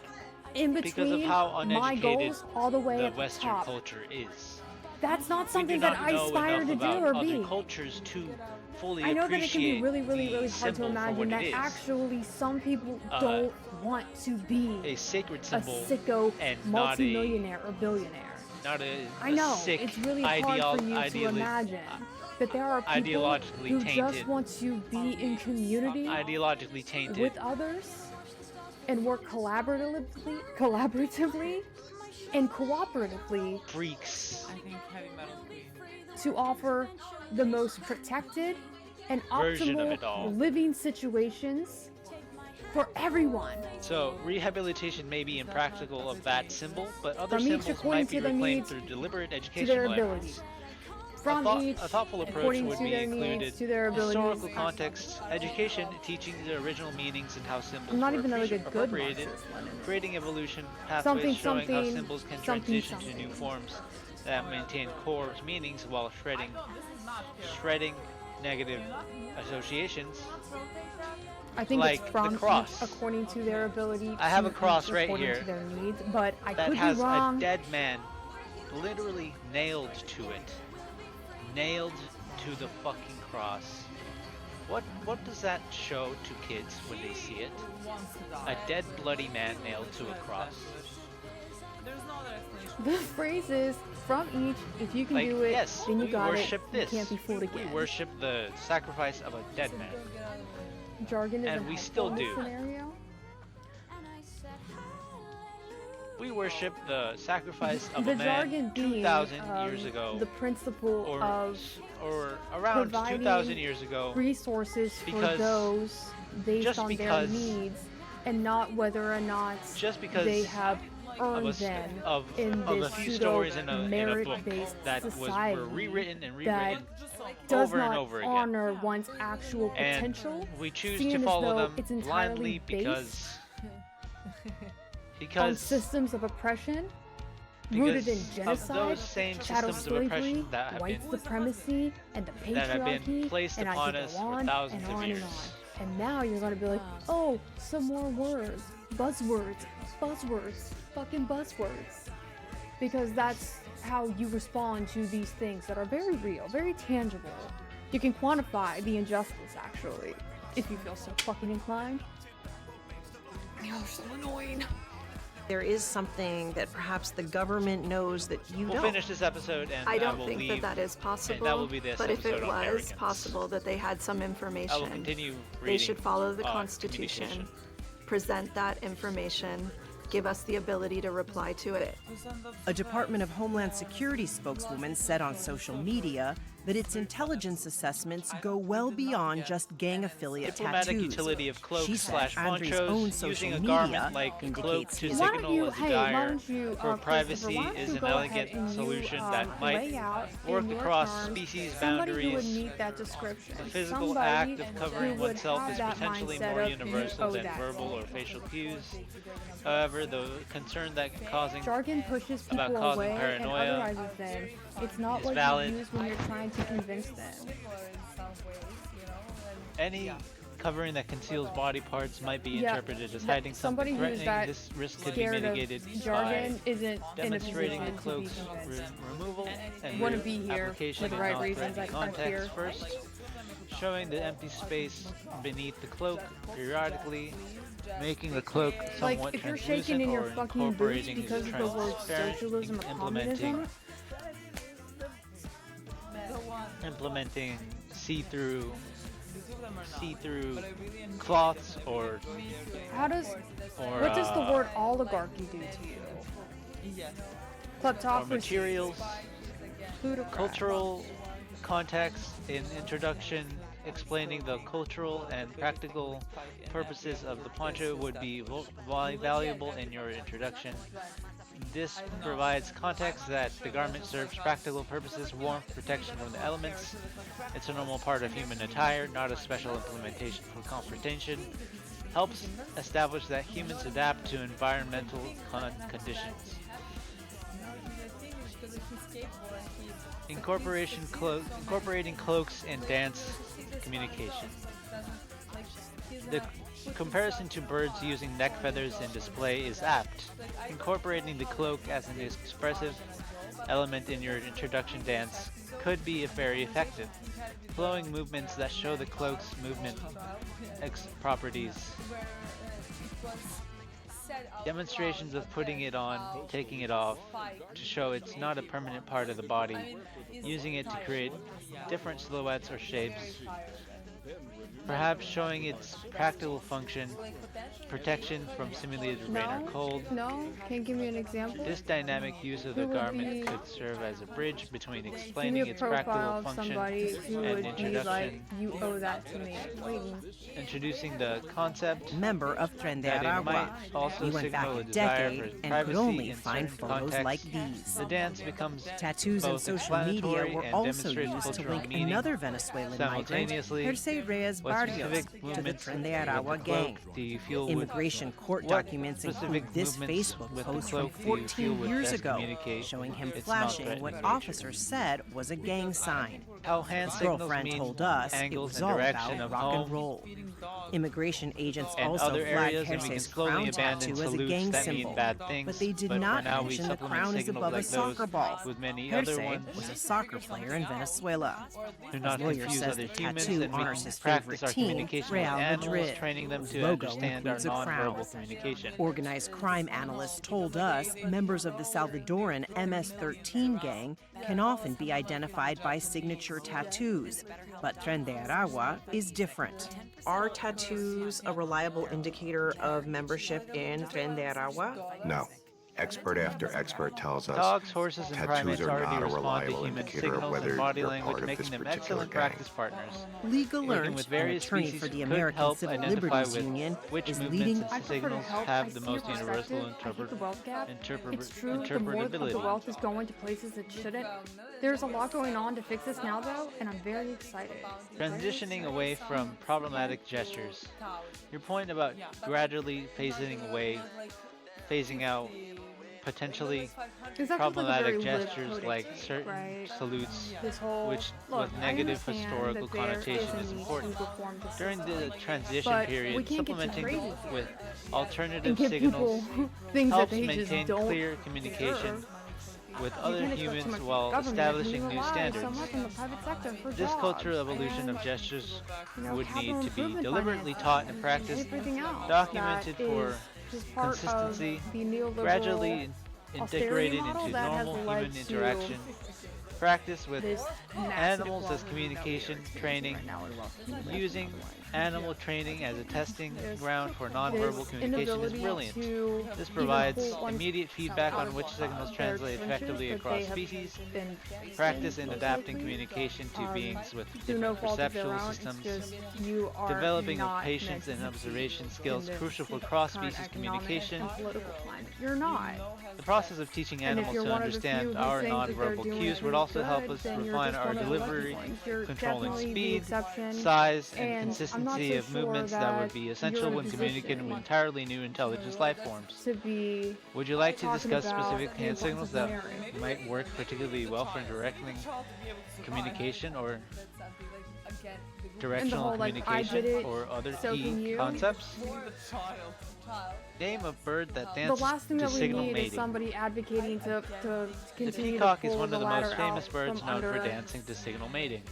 in
because
between
of how
my
uneducated
goals all the way
the
at the
Western
top.
culture is.
That's not
We
something
do
that
not
I
know
aspire
enough
to do
about
or
other
be.
cultures to fully
I know that it can be
appreciate
really
the
hard to
symbol for
imagine
what
that
it is.
actually some people don't want to be
A sacred
a
symbol
sicko
and
multimillionaire or billionaire.
not a
I know,
sick
it's really hard for you to imagine that there are people
ideologically
who just
tainted.
want to be in community
ideologically tainted
with others and work collaboratively and cooperatively
freaks
to offer the most protected and
Version of it all.
optimal living situations for everyone.
So, rehabilitation may be impractical of that symbol, but other
From each
symbols
according
might be
to their
reclaimed
needs,
through deliberate
to
educational
their ability.
efforts.
From each,
A thoughtful approach
according
would
to
be
their
included
needs, to their
historical
abilities.
context, education, teaching the original meanings and how symbols
I'm not
were
even like a good
appropriated,
Marxist-Leninist.
creating evolution pathways
Something,
showing how
something,
symbols can
something,
transition to
something.
new forms that maintain core meanings while shredding negative associations.
I think
like
it's from
the cross.
each according to their ability.
I have
to
a cross
each
right
according
here
to their needs, but I
that
could
has
be wrong.
a dead man literally nailed to it. Nailed to the fucking cross. What does that show to kids when they see it? A dead bloody man nailed to a cross.
The phrase is from each. If you can
Like,
do it,
yes,
then you
we
got it.
worship this.
You can't be fooled
We
again.
worship the sacrifice of a dead man.
Jargon is
and we
helpful
still
in this
do.
scenario.
We worship the sacrifice of
The
a man
jargon being
2,000 years ago,
the principle of
or around
providing
2,000 years ago,
resources for
because-
those based
just
on
because-
their needs, and not whether or not
just because
they have earned
of
them
a
in this
few
pseudo
stories in a book
merit-based
that
society
were rewritten and
that
rewritten
does
over
not
and over again.
honor one's actual
And
potential.
we choose
seeing
to
as
follow
though
them
it's entirely
blindly
based
because
on systems of oppression rooted in
because of
genocide,
those same
chattel
systems of oppression
slavery,
that have
white
been
supremacy, and the
that have been
patriarchy,
placed
and
upon
I could
us
go
for
on
thousands
and
of
on
years.
and on. And now you're gonna be like, oh, some more words, buzzwords, fucking buzzwords. Because that's how you respond to these things that are very real, very tangible. You can quantify the injustice, actually, if you feel so fucking inclined. Y'all are so annoying.
There is something that perhaps the government knows that you
We'll
don't.
finish this episode and
I don't
will
think
leave,
that is possible.
and that will be this
but if
episode
it
on
was
arrogance.
possible that they had some
I will
information,
continue
they
reading
should follow the
on
Constitution,
communication.
present that information, give us the ability to reply to it.
A Department of Homeland Security spokeswoman said on social media that its intelligence assessments go well beyond just gang affiliate
Diplomatic
tattoos.
utility of cloaks
She said
/
Andre's own
ponchos
social
using a
media
garment like a cloak
indicates
to
he is
Why don't
signal
you,
a
hey, why
desire
don't you,
for privacy
Christopher, why don't
is
you
an
go
elegant
ahead and
solution
you,
that
lay
might
out
work
in your
across
terms
species
somebody who would
boundaries.
meet that description.
The physical
Somebody
act of covering
who would
oneself
have
is
that
potentially
mindset
more
of,
universal
"You
than
owe that
verbal
to
or
me."
facial cues. However, the concern that causing
Jargon pushes
about
people
causing
away and
paranoia
otherizes them. It's not
is
what
valid.
you use when you're trying to convince them.
Any covering that conceals body parts might be
Yeah,
interpreted as
but
hiding
somebody
something
who's
threatening.
that
This risk could be
scared of
mitigated
jargon
by
isn't in a
demonstrating the
position to be
cloak's
convinced.
removal and
Wouldn't be here
application
for the
in
right reasons,
non-threatening
I fear.
context first, showing the empty space beneath the cloak periodically, making the cloak
Like,
somewhat
if you're
translucent
shaking in your
or
fucking boots
incorporating
because
its
of the word
transparent,
socialism or
implementing
communism,
implementing see-through cloths or
what does the word oligarchy do to you?
or
Kleptocracy.
materials,
Plutocrat.
cultural context in introduction explaining the cultural and practical purposes of the poncho would be valuable in your introduction. This provides context that the garment serves practical purposes, warmth, protection from the elements. It's a normal part of human attire, not a special implementation for confrontation. Helps establish that humans adapt to environmental conditions. Incorporating cloaks in dance communication. The comparison to birds using neck feathers in display is apt. Incorporating the cloak as an expressive element in your introduction dance could be very effective. Flowing movements that show the cloak's movement properties. Demonstrations of putting it on, taking it off, to show it's not a permanent part of the body, using it to create different silhouettes or shapes, perhaps showing its practical function, protection from simulated rain or cold.
No? Can you give me an example?
This dynamic use of the
Who would
garment
be-
could serve as a bridge between
Give me
explaining
a
its
profile
practical
of
function
somebody who
and
would be like,
introduction,
you owe that to me. Waiting.
introducing the concept
Member of Tren de
that it
Aragua.
might also
He went back
signal
a
a desire
decade
for
and could
privacy
only
in
find
certain
photos
contexts.
like these.
The dance becomes
Tattoos and
both
social media
explanatory
were
and
also
demonstrates
used to
cultural
link
meaning.
another Venezuelan migrant,
Simultaneously,
Jersey Reyes
what
Barrios,
specific
to the
movements
Tren de
with
Aragua
the
gang.
cloak do you feel
Immigration court
what
documents
specific
include this
movements
Facebook
with the
post from
cloak do you feel
14
would
years
best
ago,
communicate
showing him
its
flashing
non-threatening
what
nature?
officers said was a gang sign.
How hand
His
signals
girlfriend
mean
told us it
angles
was
and
all
direction
about
of
rock
home
and roll. Immigration agents
and
also
other
flagged
areas, and we can
Jersey's
slowly
crown
abandon
tattoo as a
salutes
gang
that
symbol,
mean bad things,
but they did
but
not
for now we
mention the
supplement
crown is
signals
above a
like
soccer
those
ball.
with many other
Jersey
ones.
was a soccer player in Venezuela.
Do
His
not
lawyer
confuse
says
other
the
humans,
tattoo
and we
honors
can
his
practice
favorite
our
team,
communication
Real
with animals,
Madrid.
training them
His
to
logo
understand our
includes a crown.
non-verbal communication.
Organized crime analysts told us members of the Salvadoran MS-13 gang can often be identified by signature tattoos, but Tren de Aragua is different. Are tattoos a reliable indicator of membership in Tren de Aragua?
No. Expert after expert tells us
Dogs, horses, and
tattoos
primates
are
already
not a
respond to
reliable
human
indicator of
signals
whether
and body
you're
language,
part of
making
this
them
particular
excellent
gang.
practice partners.
Liga
Working
learned,
with
an
various
attorney
species
for the
could
American
help
Civil
identify
Liberties
with
Union,
which
is
movements
leading.
and
I prefer to
signals
help.
have
I
the
see
most
your
universal
perspective. I hate the wealth gap. It's true, the more of the
interpretability.
wealth is going to places it shouldn't. There's a lot going on to fix this now, though, and I'm very excited.
Transitioning away from problematic gestures. Your point about gradually phasing out potentially
It's actually
problematic
like a very
gestures
live
like
coded
certain
right?
salutes,
This whole
which
look,
with
I
negative
understand
historical
that there
connotation
is
is
a need
important.
to reform the
During the
system,
transition
but we
period,
can't get too
supplementing
crazy
with
and
alternative
give
signals
people things that
helps
they just
maintain
don't
clear communication
deserve.
with
You
other
can't expect so
humans
much from
while
government when
establishing
you
new
rely
standards.
So much on the private sector for
This
jobs
cultural evolution
and,
of gestures would
capital
need to be
improvement
deliberately
finance
taught and practiced,
everything else
documented
that
for
is just part
consistency,
of the neoliberal
gradually
austerity
integrated
model
into
that has
normal
led
human
to
interaction. Practice with
this massive
animals as
problem.
communication training, using Animal training as a testing ground for
his
nonverbal communication is
inability
brilliant.
to
This
even
provides
pull one's
immediate feedback
out
on
of,
which signals
their
translate
trenches
effectively
that
across
they have
species,
been
practice in
most
adapting
likely,
communication to beings with
through no
different
fault of their
perceptual
own. It's
systems,
just you are
developing of
not
patience
meant
and
to
observation
succeed
skills
in this
crucial for
current
cross-species
economic
communication.
and political climate. You're not.
The process of teaching
And if
animals
you're
to
one of the few
understand
who
our
think that they're
nonverbal
doing
cues
it
would
really
also help
good,
us
then you're
refine
just
our
one of the lucky
delivery,
ones. You're
controlling
definitely the
speed,
exception,
size, and
and I'm not
consistency
so
of
sure
movements that would
that
be
you're
essential
in a
when communicating with
position
entirely new intelligence life forms.
to be
Would you like to
talking
discuss
about
specific
the
hand signals
importance
that
of marriage.
might work particularly well for directing communication or directional
whole, like, I did
communication
it,
or other
so can
key
you?
concepts? Name a bird that
The
dances
last thing
to
that we
signal
need is
mating.
somebody advocating to
The
continue
peacock
to
is
pull
one of the
ladder
most famous
out
birds
from
known for
under
dancing to signal mating.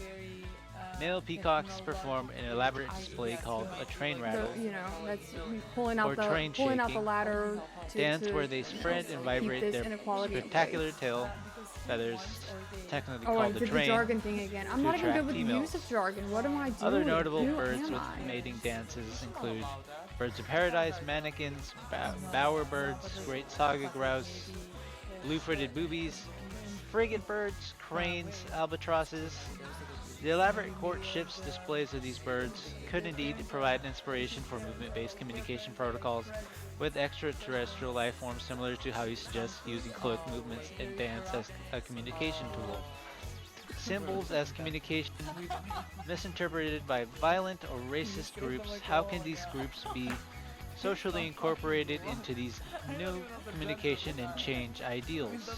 Male peacocks perform an elaborate display called a train rattle,
the, you know, that's pulling out
or
the
train
pulling out the
shaking,
ladder to
dance
to
where they spread and
keep
vibrate
this
their
inequality in
spectacular
place.
tail feathers, technically
Oh, I
called the
did the
train,
jargon thing again. I'm
to
not even
attract
good with the
females.
use of jargon. What am I doing?
Other notable
Who
birds
am
with
I?
mating dances include birds of paradise, manakins, bowerbirds, great saga grouse, blue-footed boobies, frigate birds, cranes, albatrosses. The elaborate courtships displays of these birds could indeed provide inspiration for movement-based communication protocols with extraterrestrial life forms, similar to how you suggest using cloak movements and dance as a communication tool. Symbols as communication, misinterpreted by violent or racist groups. How can these groups be socially incorporated into these new communication and change ideals?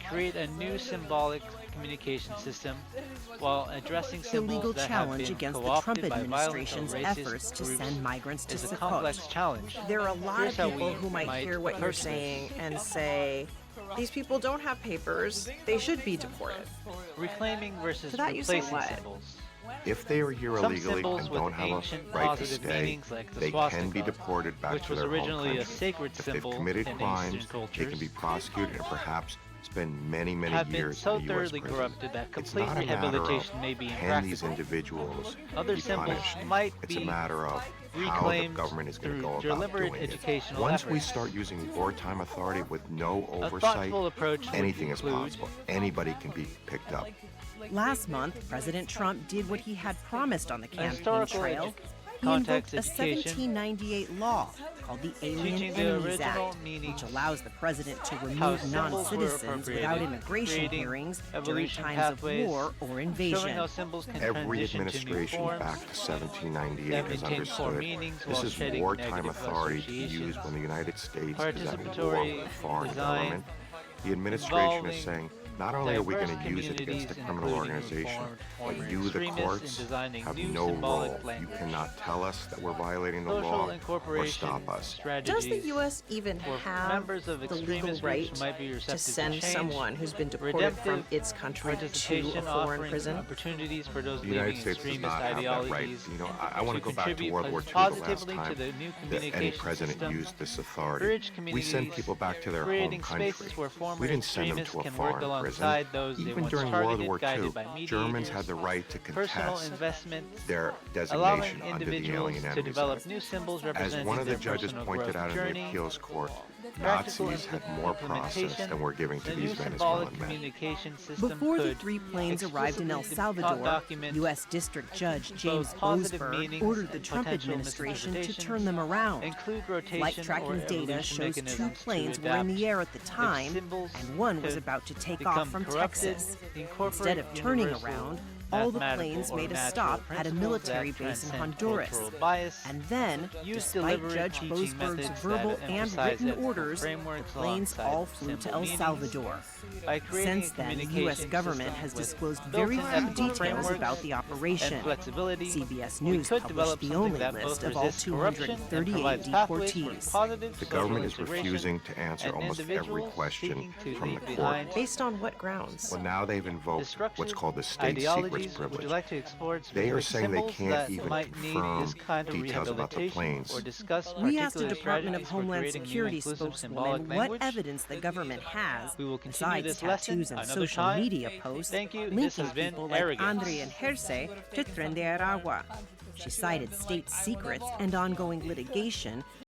Create a new symbolic communication system while addressing
The
symbols
legal
that have
challenge
been
against the
co-opted
Trump
by violent or
administration's
racist
efforts to
groups
send migrants to
is a
Sukkot.
complex challenge.
There are a lot
Here's
of
how
people
we
who might hear what you're
approach this.
saying and say, these people don't have papers, they should be deported.
Reclaiming versus
To that you say
replacing
what?
symbols.
If they are here
Some
illegally
symbols
and
with
don't have
ancient
a right to
positive
stay,
meanings like the
they can be
swastika,
deported back
which
to
was
their home
originally a
country.
sacred
If they've
symbol
committed
in
crimes,
Eastern
they
cultures,
can be prosecuted and perhaps spend many, many
have been
years
so
in the U.S.
thoroughly
prison.
corrupted that
It's
complete
not a matter of
rehabilitation may be
can these
impractical.
individuals
Other
be
symbols
punished.
might
It's
be
a matter of how the
reclaimed
government is going to
through
go about
deliberate
doing it.
educational
Once we
efforts.
start using wartime authority with no
A
oversight,
thoughtful approach would
anything is
include
possible. Anybody can be picked up.
Last month, President Trump did what he had promised on the campaign
historical
trail. He
context
invoked a
education,
1798 law called the Alien
teaching the
Enemies
original
Act,
meaning
which allows the president to
how
remove
symbols were
non-citizens without
appropriated,
immigration
creating
hearings during
evolution
times
pathways,
of war or
showing
invasion.
how symbols can
Every
transition to new
administration
forms
back to 1798
that
has
maintain core
understood
meanings
this
while
is
shedding
wartime
negative
authority to use
associations.
when the United States is at war
Participatory
with a foreign
design,
government. The administration is
involving
saying, not only are we going
diverse
to use it against a
communities,
criminal
including
organization,
reformed
but
former
you, the
extremists, in
courts,
designing
have
new
no
symbolic
role. You
language.
cannot tell us that we're violating the
Social
law or
incorporation
stop us.
Does the U.S. even
where
have
members of
the legal
extremist
right
groups might be
to
receptive
send
change,
someone who's been deported
redemptive
from its country to a
participation,
foreign
offering
prison?
opportunities for those
The United
leaving
States does
extremist
not have that right.
ideologies
You know, I want to go back to
contribute
World War II, the last
positively to
time
the new
that any
communication
president
system,
used this authority.
bridge
We send
communities,
people back to their home
creating
country.
spaces where former
We didn't send them
extremists
to a
can work
foreign prison.
alongside those they
Even
once
during World
targeted,
War II,
guided by
Germans
mediators,
had the right to
personal
contest
investments,
their
allowing
designation under the
individuals
Alien
to
Enemies
develop
Act.
new symbols
As
representing
one of the
their
judges
personal
pointed
growth
out in the
journey,
appeals court,
practical
Nazis had more process than we're giving to
the
these
new symbolic
Venezuelan men.
communication system
Before the
could
three planes arrived in El
explicitly
Salvador,
document
U.S. District Judge James
both positive
Boasberg
meanings
ordered the
and
Trump
potential
administration to
misinterpretations,
turn them around.
include rotation
Flight
or
tracking data
evolution
shows two
mechanisms to
planes were in the
adapt
air at the
if
time,
symbols
and one was
could
about to take
become
off from
corrupted,
Texas.
incorporate
Instead of turning
universal
around, all the
mathematical
planes
or
made a
natural
stop at a
principles
military
that
base in
transcend
Honduras.
cultural bias,
And then,
use
despite
deliberate
Judge
teaching
Boasberg's
methods
verbal
that
and
emphasize
written
ethical
orders, the
frameworks
planes
alongside
all flew to
simple
El
meanings.
Salvador.
By creating
Since
a
then, the U.S.
communication
government
system
has
with
disclosed
built-in
very few
ethical
details
frameworks
about the operation.
and flexibility,
CBS
we
News
could
published
develop
the
something
only
that
list
both
of all
resists corruption and
238
provides pathways for
deportees.
positive
The
social
government is
integration
refusing to answer
and
almost every
individuals
question
seeking to
from the
leave
court.
behind
Based on what grounds?
Well, now they've invoked what's called the state
ideologies
secrets
Would you
privilege.
like to explore
They are
specific
saying they
symbols
can't
that
even
might need
confirm
this kind of
details about the
rehabilitation,
planes.
or discuss
We asked a
particular
Department of
strategies for
Homeland
creating new
Security
inclusive symbolic
spokeswoman what
language?
evidence the government has,
We will continue
besides
this lesson
tattoos and
another
social
time.
media posts,
Thank you. This
linking
has been
people like
Arrogance.
Andre and Herse to Tren de Aragua. She cited state secrets and ongoing litigation